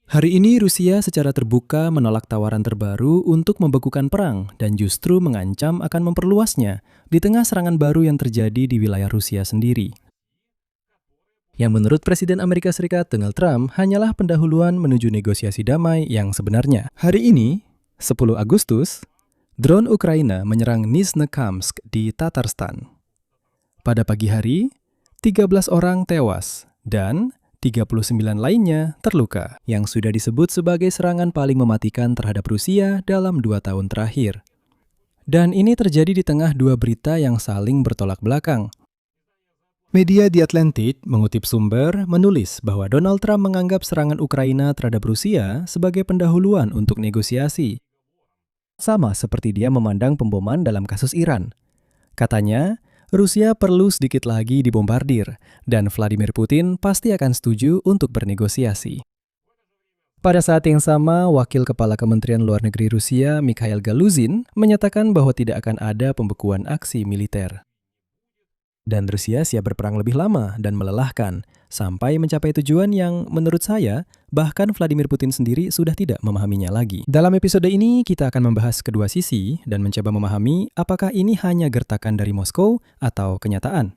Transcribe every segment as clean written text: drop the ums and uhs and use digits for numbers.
Hari ini Rusia secara terbuka menolak tawaran terbaru untuk membekukan perang dan justru mengancam akan memperluasnya di tengah serangan baru yang terjadi di wilayah Rusia sendiri. Yang menurut Presiden Amerika Serikat Donald Trump hanyalah pendahuluan menuju negosiasi damai yang sebenarnya. Hari ini, 10 Agustus, drone Ukraina menyerang Nizhnekamsk di Tatarstan. Pada pagi hari, 13 orang tewas dan 39 lainnya terluka, yang sudah disebut sebagai serangan paling mematikan terhadap Rusia dalam 2 tahun terakhir. Dan ini terjadi di tengah dua berita yang saling bertolak belakang. Media The Atlantic mengutip sumber menulis bahwa Donald Trump menganggap serangan Ukraina terhadap Rusia sebagai pendahuluan untuk negosiasi. Sama seperti dia memandang pemboman dalam kasus Iran. Katanya, Rusia perlu sedikit lagi dibombardir, dan Vladimir Putin pasti akan setuju untuk bernegosiasi. Pada saat yang sama, Wakil Kepala Kementerian Luar Negeri Rusia, Mikhail Galuzin, menyatakan bahwa tidak akan ada pembekuan aksi militer. Dan Rusia siap berperang lebih lama dan melelahkan, sampai mencapai tujuan yang menurut saya, bahkan Vladimir Putin sendiri sudah tidak memahaminya lagi. Dalam episode ini, kita akan membahas kedua sisi dan mencoba memahami apakah ini hanya gertakan dari Moskow atau kenyataan.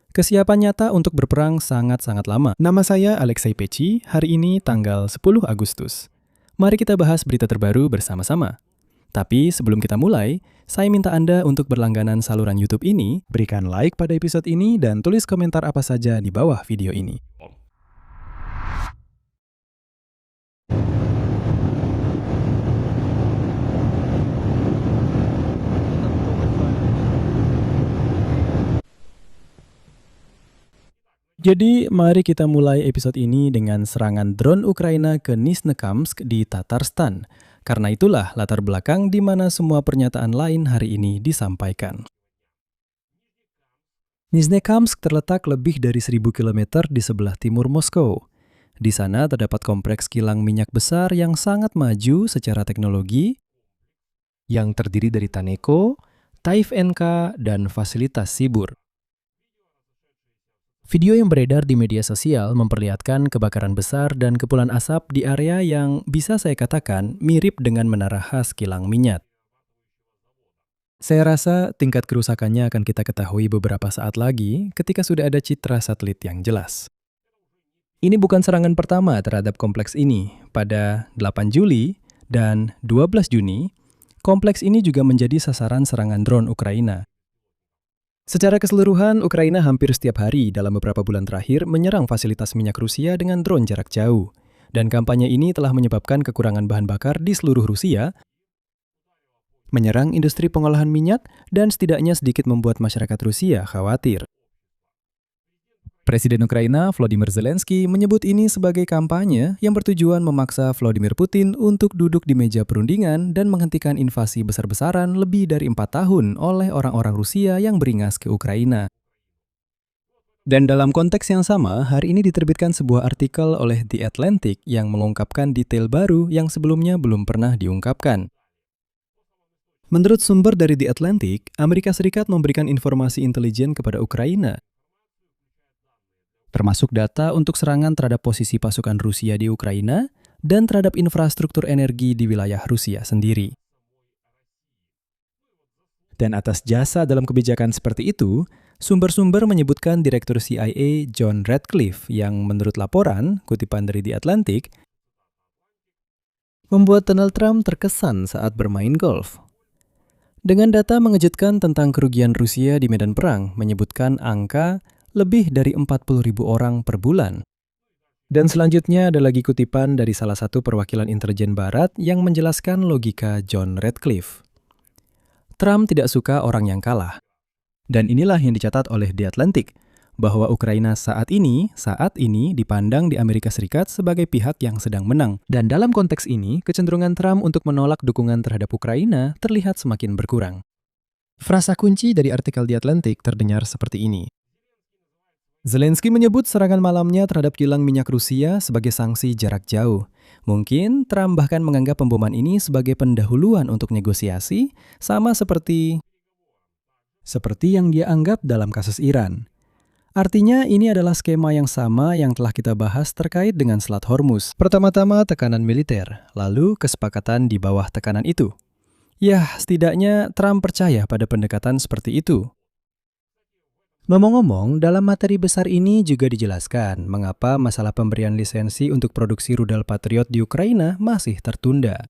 Kesiapan nyata untuk berperang sangat-sangat lama. Nama saya Alexei Peci, hari ini tanggal 10 Agustus. Mari kita bahas berita terbaru bersama-sama. Tapi sebelum kita mulai, saya minta Anda untuk berlangganan saluran YouTube ini, berikan like pada episode ini, dan tulis komentar apa saja di bawah video ini. Jadi, mari kita mulai episode ini dengan serangan drone Ukraina ke Nizhnekamsk di Tatarstan. Karena itulah latar belakang di mana semua pernyataan lain hari ini disampaikan. Nizhnekamsk terletak lebih dari 1.000 km di sebelah timur Moskow. Di sana terdapat kompleks kilang minyak besar yang sangat maju secara teknologi, yang terdiri dari Taneco, Taif-NK, dan fasilitas Sibur. Video yang beredar di media sosial memperlihatkan kebakaran besar dan kepulan asap di area yang bisa saya katakan mirip dengan menara khas kilang minyak. Saya rasa tingkat kerusakannya akan kita ketahui beberapa saat lagi ketika sudah ada citra satelit yang jelas. Ini bukan serangan pertama terhadap kompleks ini. Pada 8 Juli dan 12 Juni, kompleks ini juga menjadi sasaran serangan drone Ukraina. Secara keseluruhan, Ukraina hampir setiap hari dalam beberapa bulan terakhir menyerang fasilitas minyak Rusia dengan drone jarak jauh. Dan kampanye ini telah menyebabkan kekurangan bahan bakar di seluruh Rusia, menyerang industri pengolahan minyak, dan setidaknya sedikit membuat masyarakat Rusia khawatir. Presiden Ukraina, Volodymyr Zelensky, menyebut ini sebagai kampanye yang bertujuan memaksa Vladimir Putin untuk duduk di meja perundingan dan menghentikan invasi besar-besaran lebih dari 4 tahun oleh orang-orang Rusia yang beringas ke Ukraina. Dan dalam konteks yang sama, hari ini diterbitkan sebuah artikel oleh The Atlantic yang mengungkapkan detail baru yang sebelumnya belum pernah diungkapkan. Menurut sumber dari The Atlantic, Amerika Serikat memberikan informasi intelijen kepada Ukraina, termasuk data untuk serangan terhadap posisi pasukan Rusia di Ukraina dan terhadap infrastruktur energi di wilayah Rusia sendiri. Dan atas jasa dalam kebijakan seperti itu, sumber-sumber menyebutkan Direktur CIA John Ratcliffe yang menurut laporan, kutipan dari The Atlantic, membuat Donald Trump terkesan saat bermain golf. Dengan data mengejutkan tentang kerugian Rusia di medan perang, menyebutkan angka lebih dari 40.000 orang per bulan. Dan selanjutnya ada lagi kutipan dari salah satu perwakilan intelijen barat yang menjelaskan logika John Ratcliffe. Trump tidak suka orang yang kalah. Dan inilah yang dicatat oleh The Atlantic, bahwa Ukraina saat ini dipandang di Amerika Serikat sebagai pihak yang sedang menang. Dan dalam konteks ini, kecenderungan Trump untuk menolak dukungan terhadap Ukraina terlihat semakin berkurang. Frasa kunci dari artikel The Atlantic terdengar seperti ini. Zelensky menyebut serangan malamnya terhadap kilang minyak Rusia sebagai sanksi jarak jauh. Mungkin Trump bahkan menganggap pemboman ini sebagai pendahuluan untuk negosiasi, sama seperti yang dia anggap dalam kasus Iran. Artinya ini adalah skema yang sama yang telah kita bahas terkait dengan Selat Hormuz. Pertama-tama tekanan militer, lalu kesepakatan di bawah tekanan itu. Yah, setidaknya Trump percaya pada pendekatan seperti itu. Ngomong-ngomong, dalam materi besar ini juga dijelaskan mengapa masalah pemberian lisensi untuk produksi rudal Patriot di Ukraina masih tertunda.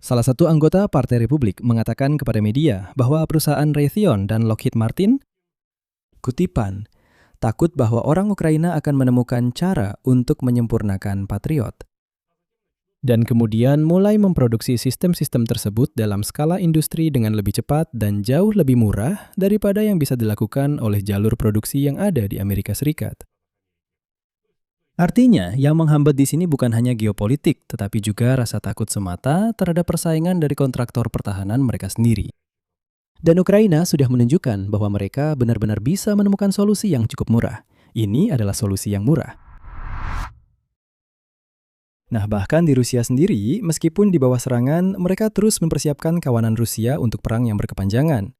Salah satu anggota Partai Republik mengatakan kepada media bahwa perusahaan Raytheon dan Lockheed Martin, kutipan, takut bahwa orang Ukraina akan menemukan cara untuk menyempurnakan Patriot. Dan kemudian mulai memproduksi sistem-sistem tersebut dalam skala industri dengan lebih cepat dan jauh lebih murah daripada yang bisa dilakukan oleh jalur produksi yang ada di Amerika Serikat. Artinya, yang menghambat di sini bukan hanya geopolitik, tetapi juga rasa takut semata terhadap persaingan dari kontraktor pertahanan mereka sendiri. Dan Ukraina sudah menunjukkan bahwa mereka benar-benar bisa menemukan solusi yang cukup murah. Ini adalah solusi yang murah. Nah, bahkan di Rusia sendiri, meskipun di bawah serangan, mereka terus mempersiapkan kawanan Rusia untuk perang yang berkepanjangan.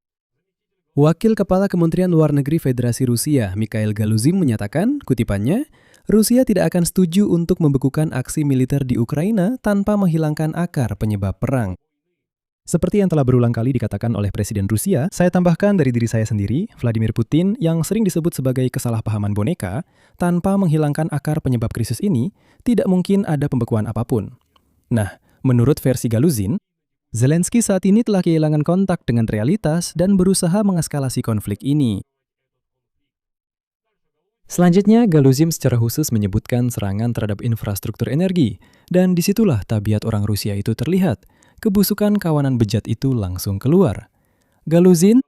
Wakil Kepala Kementerian Luar Negeri Federasi Rusia, Mikhail Galuzin menyatakan, kutipannya, Rusia tidak akan setuju untuk membekukan aksi militer di Ukraina tanpa menghilangkan akar penyebab perang. Seperti yang telah berulang kali dikatakan oleh Presiden Rusia, saya tambahkan dari diri saya sendiri, Vladimir Putin, yang sering disebut sebagai kesalahpahaman boneka, tanpa menghilangkan akar penyebab krisis ini, tidak mungkin ada pembekuan apapun. Nah, menurut versi Galuzin, Zelensky saat ini telah kehilangan kontak dengan realitas dan berusaha mengeskalasi konflik ini. Selanjutnya, Galuzin secara khusus menyebutkan serangan terhadap infrastruktur energi, dan disitulah tabiat orang Rusia itu terlihat. Kebusukan kawanan bejat itu langsung keluar. Galuzin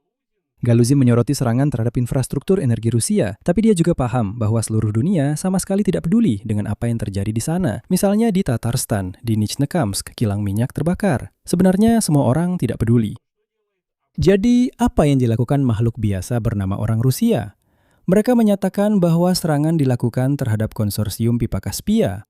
menyoroti serangan terhadap infrastruktur energi Rusia, tapi dia juga paham bahwa seluruh dunia sama sekali tidak peduli dengan apa yang terjadi di sana. Misalnya di Tatarstan, di Nizhnekamsk, kilang minyak terbakar. Sebenarnya semua orang tidak peduli. Jadi, apa yang dilakukan makhluk biasa bernama orang Rusia? Mereka menyatakan bahwa serangan dilakukan terhadap konsorsium pipa Kaspia.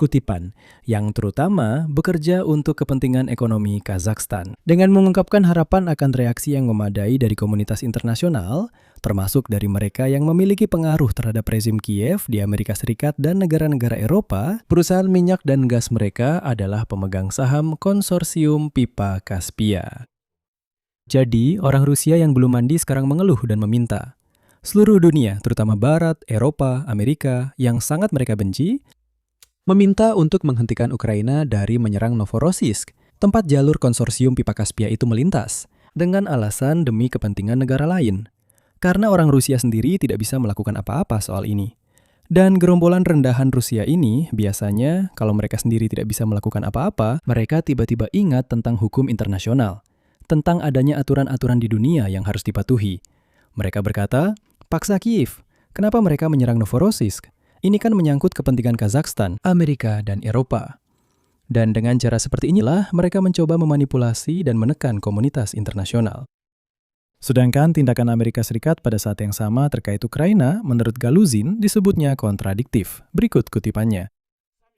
Kutipan, yang terutama bekerja untuk kepentingan ekonomi Kazakhstan. Dengan mengungkapkan harapan akan reaksi yang memadai dari komunitas internasional, termasuk dari mereka yang memiliki pengaruh terhadap rezim Kiev di Amerika Serikat dan negara-negara Eropa, perusahaan minyak dan gas mereka adalah pemegang saham konsorsium pipa Kaspia. Jadi, orang Rusia yang belum mandi sekarang mengeluh dan meminta. Seluruh dunia, terutama Barat, Eropa, Amerika, yang sangat mereka benci, meminta untuk menghentikan Ukraina dari menyerang Novorossiysk, tempat jalur konsorsium pipa Kaspia itu melintas, dengan alasan demi kepentingan negara lain. Karena orang Rusia sendiri tidak bisa melakukan apa-apa soal ini. Dan gerombolan rendahan Rusia ini, biasanya kalau mereka sendiri tidak bisa melakukan apa-apa, mereka tiba-tiba ingat tentang hukum internasional, tentang adanya aturan-aturan di dunia yang harus dipatuhi. Mereka berkata, paksa Kiev, kenapa mereka menyerang Novorossiysk? Ini kan menyangkut kepentingan Kazakhstan, Amerika, dan Eropa. Dan dengan cara seperti inilah mereka mencoba memanipulasi dan menekan komunitas internasional. Sedangkan tindakan Amerika Serikat pada saat yang sama terkait Ukraina, menurut Galuzin, disebutnya kontradiktif. Berikut kutipannya.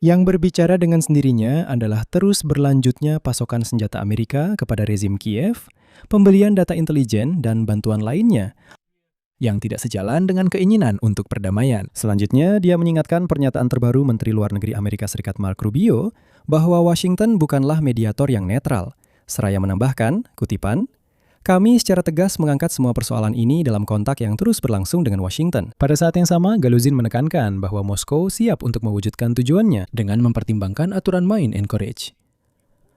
Yang berbicara dengan sendirinya adalah terus berlanjutnya pasokan senjata Amerika kepada rezim Kiev, pembelian data intelijen, dan bantuan lainnya, yang tidak sejalan dengan keinginan untuk perdamaian. Selanjutnya, dia mengingatkan pernyataan terbaru Menteri Luar Negeri Amerika Serikat Mark Rubio bahwa Washington bukanlah mediator yang netral. Seraya menambahkan, kutipan, kami secara tegas mengangkat semua persoalan ini dalam kontak yang terus berlangsung dengan Washington. Pada saat yang sama, Galuzin menekankan bahwa Moskow siap untuk mewujudkan tujuannya dengan mempertimbangkan aturan main Anchorage.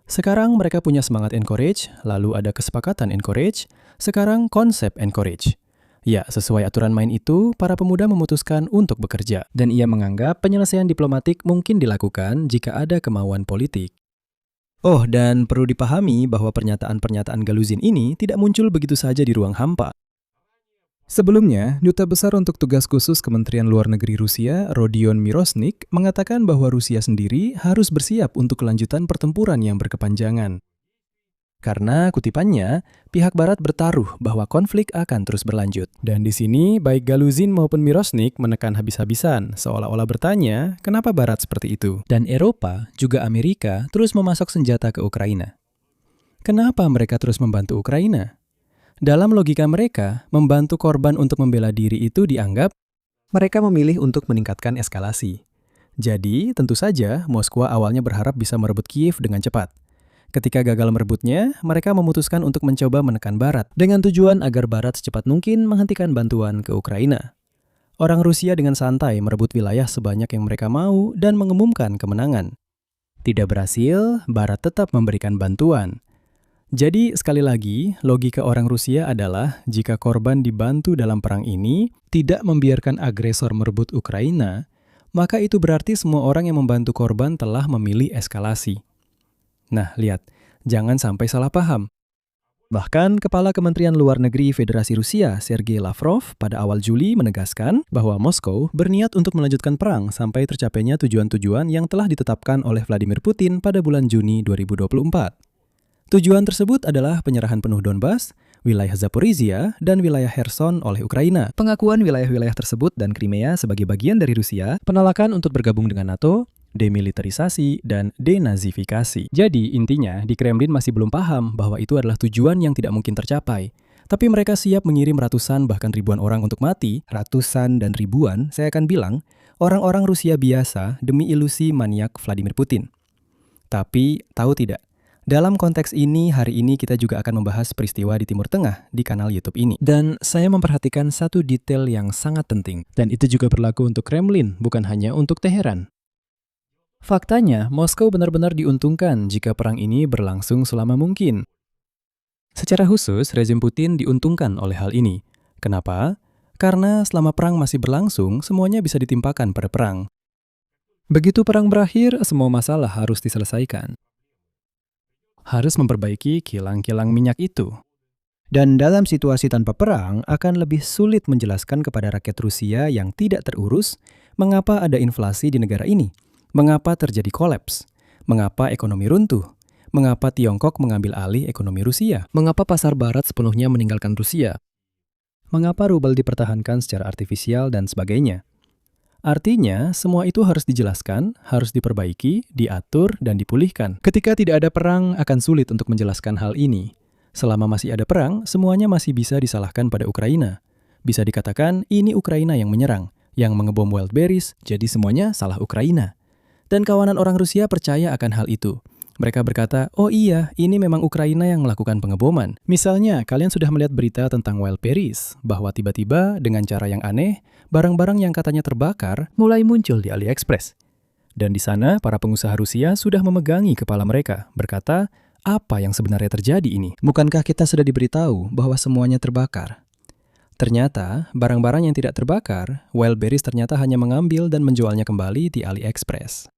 Sekarang mereka punya semangat Anchorage, lalu ada kesepakatan Anchorage, sekarang konsep Anchorage. Ya, sesuai aturan main itu, para pemuda memutuskan untuk bekerja. Dan ia menganggap penyelesaian diplomatik mungkin dilakukan jika ada kemauan politik. Oh, dan perlu dipahami bahwa pernyataan-pernyataan Galuzin ini tidak muncul begitu saja di ruang hampa. Sebelumnya, Duta Besar untuk Tugas Khusus Kementerian Luar Negeri Rusia, Rodion Mirosnik, mengatakan bahwa Rusia sendiri harus bersiap untuk kelanjutan pertempuran yang berkepanjangan. Karena, kutipannya, pihak Barat bertaruh bahwa konflik akan terus berlanjut. Dan di sini, baik Galuzin maupun Mirosnik menekan habis-habisan, seolah-olah bertanya, kenapa Barat seperti itu? Dan Eropa, juga Amerika, terus memasok senjata ke Ukraina. Kenapa mereka terus membantu Ukraina? Dalam logika mereka, membantu korban untuk membela diri itu dianggap mereka memilih untuk meningkatkan eskalasi. Jadi, tentu saja Moskwa awalnya berharap bisa merebut Kiev dengan cepat. Ketika gagal merebutnya, mereka memutuskan untuk mencoba menekan Barat dengan tujuan agar Barat secepat mungkin menghentikan bantuan ke Ukraina. Orang Rusia dengan santai merebut wilayah sebanyak yang mereka mau dan mengumumkan kemenangan. Tidak berhasil, Barat tetap memberikan bantuan. Jadi, sekali lagi, logika orang Rusia adalah jika korban dibantu dalam perang ini tidak membiarkan agresor merebut Ukraina, maka itu berarti semua orang yang membantu korban telah memilih eskalasi. Nah, lihat, jangan sampai salah paham. Bahkan, Kepala Kementerian Luar Negeri Federasi Rusia, Sergei Lavrov, pada awal Juli menegaskan bahwa Moskow berniat untuk melanjutkan perang sampai tercapainya tujuan-tujuan yang telah ditetapkan oleh Vladimir Putin pada bulan Juni 2024. Tujuan tersebut adalah penyerahan penuh Donbas, wilayah Zaporizhia, dan wilayah Kherson oleh Ukraina, pengakuan wilayah-wilayah tersebut dan Crimea sebagai bagian dari Rusia, penolakan untuk bergabung dengan NATO, demilitarisasi, dan denazifikasi. Jadi, intinya, di Kremlin masih belum paham bahwa itu adalah tujuan yang tidak mungkin tercapai. Tapi mereka siap mengirim ratusan bahkan ribuan orang untuk mati, ratusan dan ribuan, saya akan bilang, orang-orang Rusia biasa demi ilusi maniak Vladimir Putin. Tapi, tahu tidak? Dalam konteks ini, hari ini kita juga akan membahas peristiwa di Timur Tengah di kanal YouTube ini. Dan saya memperhatikan satu detail yang sangat penting. Dan itu juga berlaku untuk Kremlin, bukan hanya untuk Teheran. Faktanya, Moskow benar-benar diuntungkan jika perang ini berlangsung selama mungkin. Secara khusus, rezim Putin diuntungkan oleh hal ini. Kenapa? Karena selama perang masih berlangsung, semuanya bisa ditimpakan pada perang. Begitu perang berakhir, semua masalah harus diselesaikan. Harus memperbaiki kilang-kilang minyak itu. Dan dalam situasi tanpa perang, akan lebih sulit menjelaskan kepada rakyat Rusia yang tidak terurus mengapa ada inflasi di negara ini, mengapa terjadi kolaps, mengapa ekonomi runtuh, mengapa Tiongkok mengambil alih ekonomi Rusia, mengapa pasar barat sepenuhnya meninggalkan Rusia, mengapa rubel dipertahankan secara artifisial, dan sebagainya. Artinya, semua itu harus dijelaskan, harus diperbaiki, diatur, dan dipulihkan. Ketika tidak ada perang, akan sulit untuk menjelaskan hal ini. Selama masih ada perang, semuanya masih bisa disalahkan pada Ukraina. Bisa dikatakan, ini Ukraina yang menyerang, yang mengebom Wildberries, jadi semuanya salah Ukraina. Dan kawanan orang Rusia percaya akan hal itu. Mereka berkata, oh iya, ini memang Ukraina yang melakukan pengeboman. Misalnya, kalian sudah melihat berita tentang Wildberries, bahwa tiba-tiba dengan cara yang aneh, barang-barang yang katanya terbakar mulai muncul di AliExpress. Dan di sana, para pengusaha Rusia sudah memegangi kepala mereka, berkata, apa yang sebenarnya terjadi ini? Bukankah kita sudah diberitahu bahwa semuanya terbakar? Ternyata, barang-barang yang tidak terbakar, Wildberries ternyata hanya mengambil dan menjualnya kembali di AliExpress.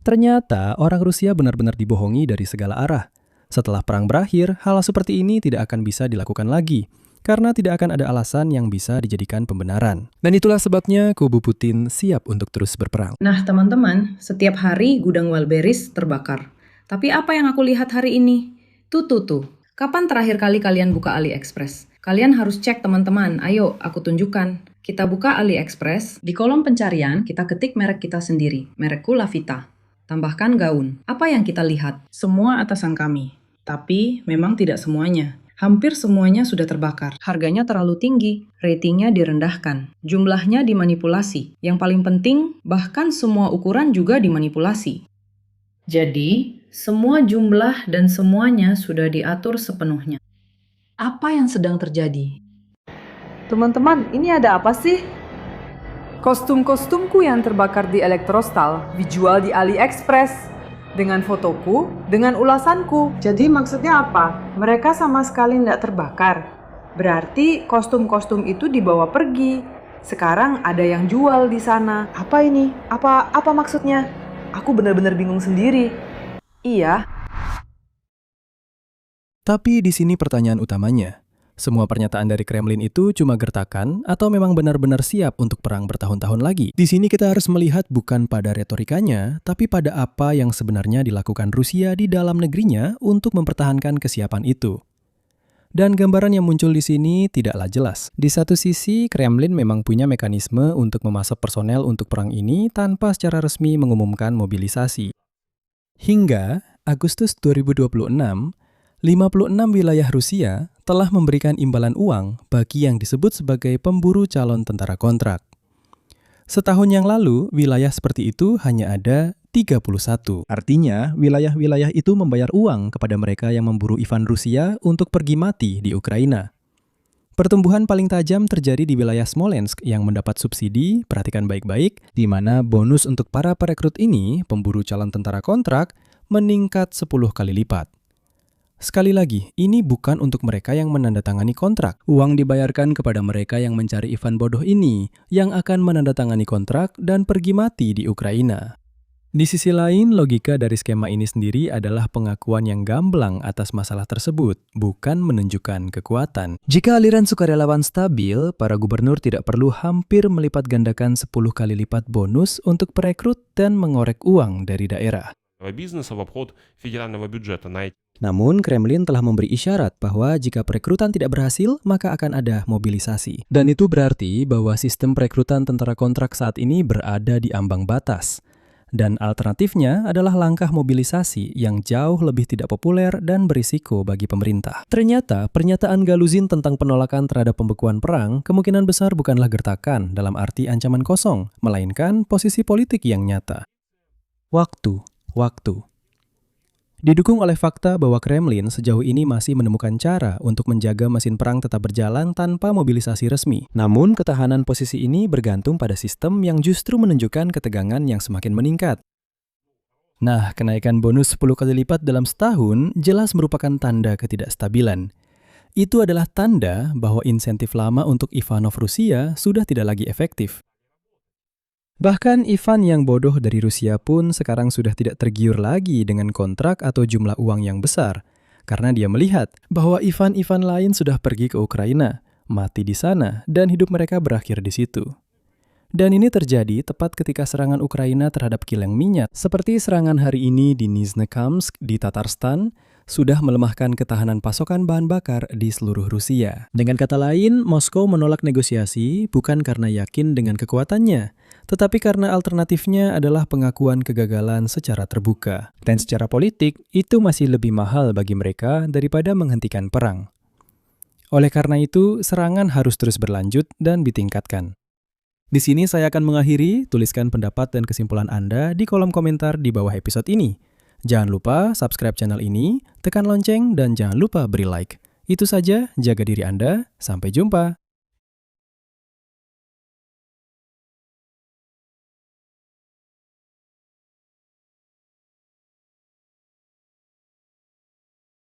Ternyata, orang Rusia benar-benar dibohongi dari segala arah. Setelah perang berakhir, hal seperti ini tidak akan bisa dilakukan lagi, karena tidak akan ada alasan yang bisa dijadikan pembenaran. Dan itulah sebabnya kubu Putin siap untuk terus berperang. Nah, teman-teman, setiap hari gudang Wildberries terbakar. Tapi apa yang aku lihat hari ini? Tuh. Kapan terakhir kali kalian buka AliExpress? Kalian harus cek, teman-teman. Ayo, aku tunjukkan. Kita buka AliExpress. Di kolom pencarian, kita ketik merek kita sendiri. Merekku Lavita. Tambahkan gaun. Apa yang kita lihat? Semua atasan kami. Tapi memang tidak semuanya. Hampir semuanya sudah terbakar. Harganya terlalu tinggi. Ratingnya direndahkan. Jumlahnya dimanipulasi. Yang paling penting, bahkan semua ukuran juga dimanipulasi. Jadi, semua jumlah dan semuanya sudah diatur sepenuhnya. Apa yang sedang terjadi? Teman-teman, ini ada apa sih? Kostum-kostumku yang terbakar di Elektrostal dijual di AliExpress. Dengan fotoku, dengan ulasanku. Jadi maksudnya apa? Mereka sama sekali tidak terbakar. Berarti kostum-kostum itu dibawa pergi. Sekarang ada yang jual di sana. Apa ini? Apa maksudnya? Aku benar-benar bingung sendiri. Iya. Tapi di sini pertanyaan utamanya. Semua pernyataan dari Kremlin itu cuma gertakan atau memang benar-benar siap untuk perang bertahun-tahun lagi? Di sini kita harus melihat bukan pada retorikanya, tapi pada apa yang sebenarnya dilakukan Rusia di dalam negerinya untuk mempertahankan kesiapan itu. Dan gambaran yang muncul di sini tidaklah jelas. Di satu sisi, Kremlin memang punya mekanisme untuk memasok personel untuk perang ini tanpa secara resmi mengumumkan mobilisasi. Hingga Agustus 2026, 56 wilayah Rusia telah memberikan imbalan uang bagi yang disebut sebagai pemburu calon tentara kontrak. Setahun yang lalu, wilayah seperti itu hanya ada 31. Artinya, wilayah-wilayah itu membayar uang kepada mereka yang memburu Ivan Rusia untuk pergi mati di Ukraina. Pertumbuhan paling tajam terjadi di wilayah Smolensk yang mendapat subsidi, perhatikan baik-baik, di mana bonus untuk para perekrut ini, pemburu calon tentara kontrak, meningkat 10 kali lipat. Sekali lagi, ini bukan untuk mereka yang menandatangani kontrak. Uang dibayarkan kepada mereka yang mencari Ivan bodoh ini, yang akan menandatangani kontrak dan pergi mati di Ukraina. Di sisi lain, logika dari skema ini sendiri adalah pengakuan yang gamblang atas masalah tersebut, bukan menunjukkan kekuatan. Jika aliran sukarelawan stabil, para gubernur tidak perlu hampir melipat gandakan 10 kali lipat bonus untuk perekrut dan mengorek uang dari daerah. Бизнеса в обход федерального бюджета на Namun, Kremlin telah memberi isyarat bahwa jika perekrutan tidak berhasil, maka akan ada mobilisasi. Dan itu berarti bahwa sistem perekrutan tentara kontrak saat ini berada di ambang batas. Dan alternatifnya adalah langkah mobilisasi yang jauh lebih tidak populer dan berisiko bagi pemerintah. Ternyata, pernyataan Galuzin tentang penolakan terhadap pembekuan perang kemungkinan besar bukanlah gertakan dalam arti ancaman kosong, melainkan posisi politik yang nyata. Waktu. Didukung oleh fakta bahwa Kremlin sejauh ini masih menemukan cara untuk menjaga mesin perang tetap berjalan tanpa mobilisasi resmi. Namun, ketahanan posisi ini bergantung pada sistem yang justru menunjukkan ketegangan yang semakin meningkat. Nah, kenaikan bonus 10 kali lipat dalam setahun jelas merupakan tanda ketidakstabilan. Itu adalah tanda bahwa insentif lama untuk Ivanov Rusia sudah tidak lagi efektif. Bahkan Ivan yang bodoh dari Rusia pun sekarang sudah tidak tergiur lagi dengan kontrak atau jumlah uang yang besar, karena dia melihat bahwa Ivan-Ivan lain sudah pergi ke Ukraina, mati di sana, dan hidup mereka berakhir di situ. Dan ini terjadi tepat ketika serangan Ukraina terhadap kilang minyak, seperti serangan hari ini di Nizhnekamsk di Tatarstan, sudah melemahkan ketahanan pasokan bahan bakar di seluruh Rusia. Dengan kata lain, Moskow menolak negosiasi bukan karena yakin dengan kekuatannya, tetapi karena alternatifnya adalah pengakuan kegagalan secara terbuka. Dan secara politik, itu masih lebih mahal bagi mereka daripada menghentikan perang. Oleh karena itu, serangan harus terus berlanjut dan ditingkatkan. Di sini saya akan mengakhiri, tuliskan pendapat dan kesimpulan Anda di kolom komentar di bawah episode ini. Jangan lupa subscribe channel ini, tekan lonceng, dan jangan lupa beri like. Itu saja, jaga diri Anda, sampai jumpa.